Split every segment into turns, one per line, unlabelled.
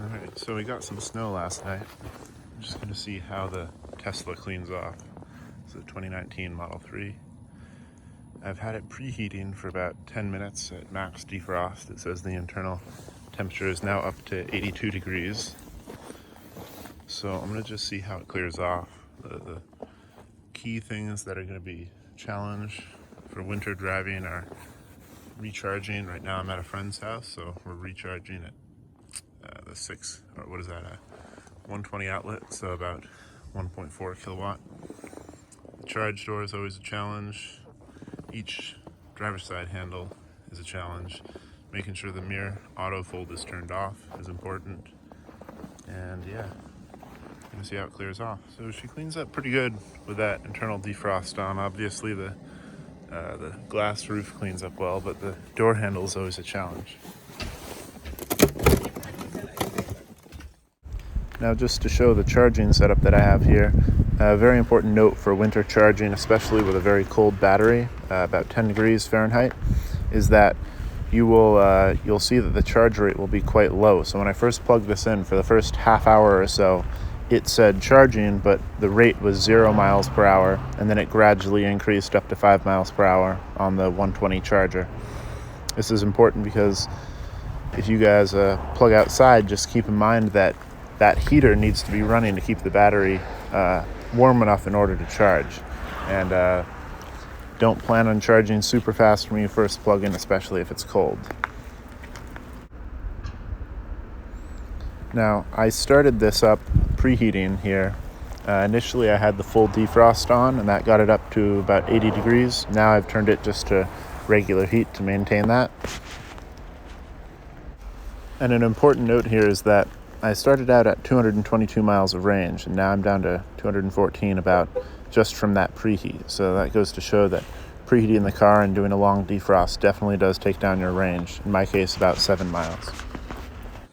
Alright, so we got some snow last night. I'm just going to see how the Tesla cleans off. It's a 2019 Model 3. I've had it preheating for about 10 minutes at max defrost. It says the internal temperature is now up to 82 degrees. So I'm going to just see how it clears off. The key things that are going to be a challenge for winter driving are recharging. Right now I'm at a friend's house, so we're recharging at the 120 outlet, so about 1.4 kilowatt. The charge door is always a challenge. Each driver's side handle is a challenge. Making sure the mirror auto fold is turned off is important. And yeah, I'm gonna see how it clears off. So she cleans up pretty good with that internal defrost on. Obviously the glass roof cleans up well, but the door handle is always a challenge. Now, just to show the charging setup that I have here, a very important note for winter charging, especially with a very cold battery, about 10 degrees Fahrenheit, is that you'll see that the charge rate will be quite low. So when I first plugged this in, for the first half hour or so, it said charging, but the rate was 0 miles per hour, and then it gradually increased up to 5 miles per hour on the 120 charger. This is important because if you guys plug outside, just keep in mind that heater needs to be running to keep the battery warm enough in order to charge. And don't plan on charging super fast when you first plug in, especially if it's cold. Now, I started this up preheating here. Initially I had the full defrost on, and that got it up to about 80 degrees. Now I've turned it just to regular heat to maintain that. And an important note here is that I started out at 222 miles of range, and now I'm down to 214 about just from that preheat. So that goes to show that preheating the car and doing a long defrost definitely does take down your range. In my case, about 7 miles.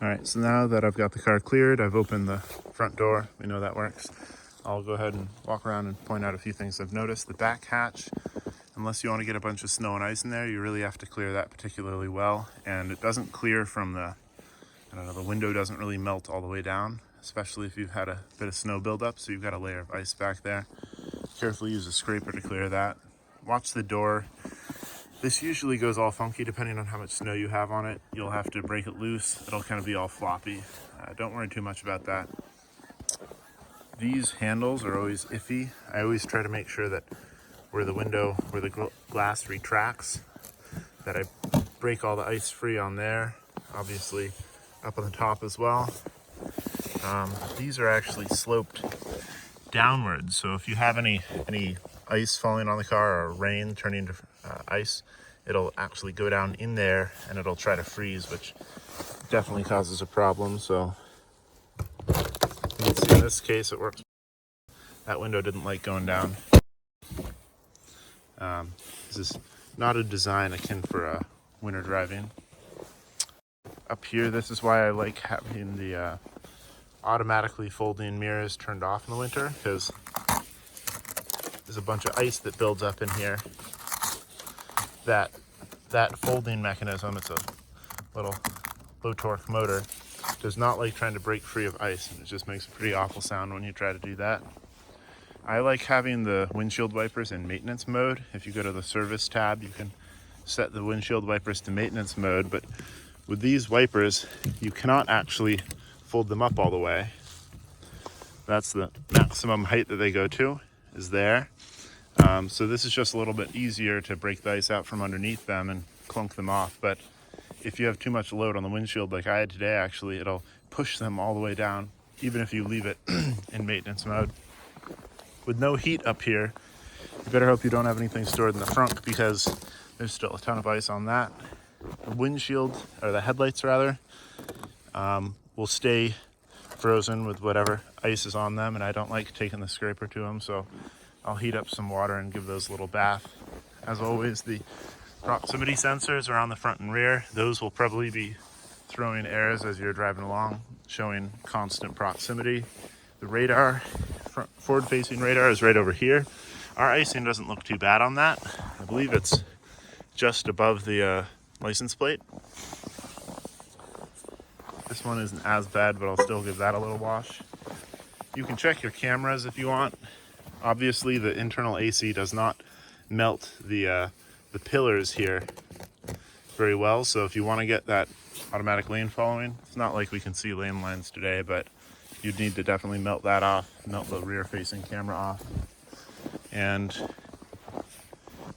All right, so now that I've got the car cleared, I've opened the front door. We know that works. I'll go ahead and walk around and point out a few things I've noticed. The back hatch, unless you want to get a bunch of snow and ice in there, you really have to clear that particularly well. And it doesn't clear from the window doesn't really melt all the way down, especially if you've had a bit of snow buildup, so you've got a layer of ice back there. Carefully use a scraper to clear that. Watch the door. This usually goes all funky depending on how much snow you have on it. You'll have to break it loose. It'll kind of be all floppy. Don't worry too much about that. These handles are always iffy. I always try to make sure that where the glass retracts, that I break all the ice free on there. Obviously up on the top as well. These are actually sloped downwards, so if you have any ice falling on the car or rain turning to ice, it'll actually go down in there and it'll try to freeze, which definitely causes a problem. So you can see in this case it works. That window didn't like going down. This is not a design akin for winter driving. Up here, this is why I like having the automatically folding mirrors turned off in the winter, because there's a bunch of ice that builds up in here. That folding mechanism, it's a little low torque motor, does not like trying to break free of ice, and it just makes a pretty awful sound when you try to do that. I like having the windshield wipers in maintenance mode. If you go to the service tab, you can set the windshield wipers to maintenance mode, but with these wipers, you cannot actually fold them up all the way. That's the maximum height that they go to, is there. So this is just a little bit easier to break the ice out from underneath them and clunk them off. But if you have too much load on the windshield like I had today, actually, it'll push them all the way down, even if you leave it in maintenance mode. With no heat up here, you better hope you don't have anything stored in the front, because there's still a ton of ice on that. The windshield, or the headlights rather, will stay frozen with whatever ice is on them, and I don't like taking the scraper to them, so I'll heat up some water and give those a little bath. As always, the proximity sensors are on the front and rear. Those will probably be throwing errors as you're driving along, showing constant proximity. The radar, forward-facing radar, is right over here. Our icing doesn't look too bad on that. I believe it's just above the license plate. This one isn't as bad, but I'll still give that a little wash. You can check your cameras if you want. Obviously, the internal AC does not melt the pillars here very well, so if you want to get that automatic lane following, it's not like we can see lane lines today, but you'd need to definitely melt that off, melt the rear facing camera off, and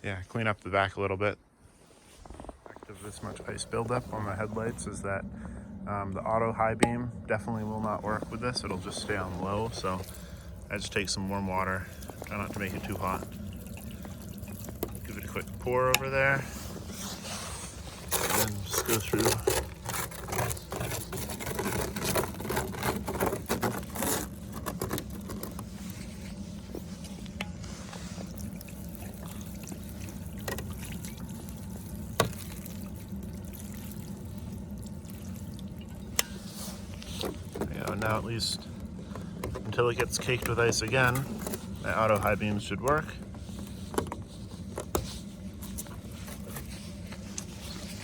yeah, clean up the back a little bit. Of this much ice buildup on the headlights is that the auto high beam definitely will not work with this. It'll just stay on low, so I just take some warm water, try not to make it too hot. Give it a quick pour over there, and then just go through. Now at least until it gets caked with ice again, my auto high beams should work.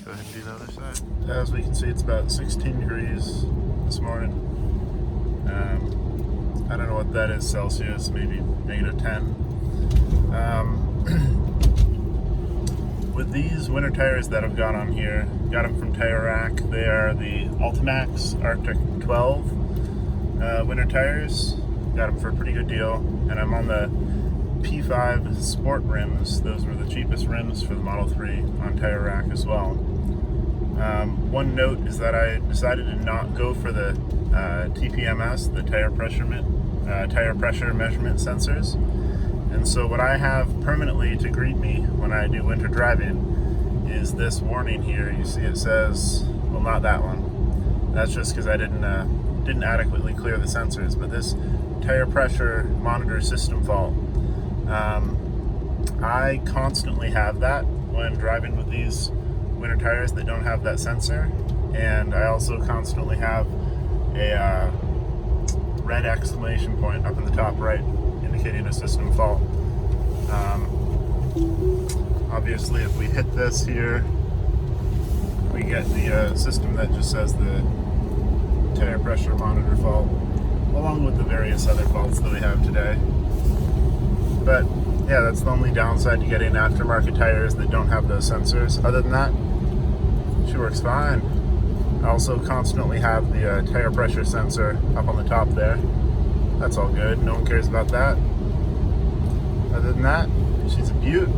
Go ahead and do the other side. As we can see, it's about 16 degrees this morning. I don't know what that is Celsius, maybe -10. With these winter tires that I've got on here, got them from Tire Rack. They are the Ultimax Arctic 12 winter tires. Got them for a pretty good deal, and I'm on the P5 Sport rims. Those were the cheapest rims for the Model 3 on Tire Rack as well. One note is that I decided to not go for the TPMS, the tire pressure measurement sensors. And so what I have permanently to greet me when I do winter driving is this warning here. You see it says, well, not that one. That's just because I didn't adequately clear the sensors, but this tire pressure monitor system fault, I constantly have that when driving with these winter tires that don't have that sensor, and I also constantly have a red exclamation point up in the top right indicating a system fault. Obviously if we hit this here, we get the system that just says the tire pressure monitor fault, along with the various other faults that we have today. But yeah, that's the only downside to getting aftermarket tires that don't have those sensors. Other than that, she works fine. I also constantly have the tire pressure sensor up on the top there. That's all good, no one cares about that. Other than that, she's a beaut.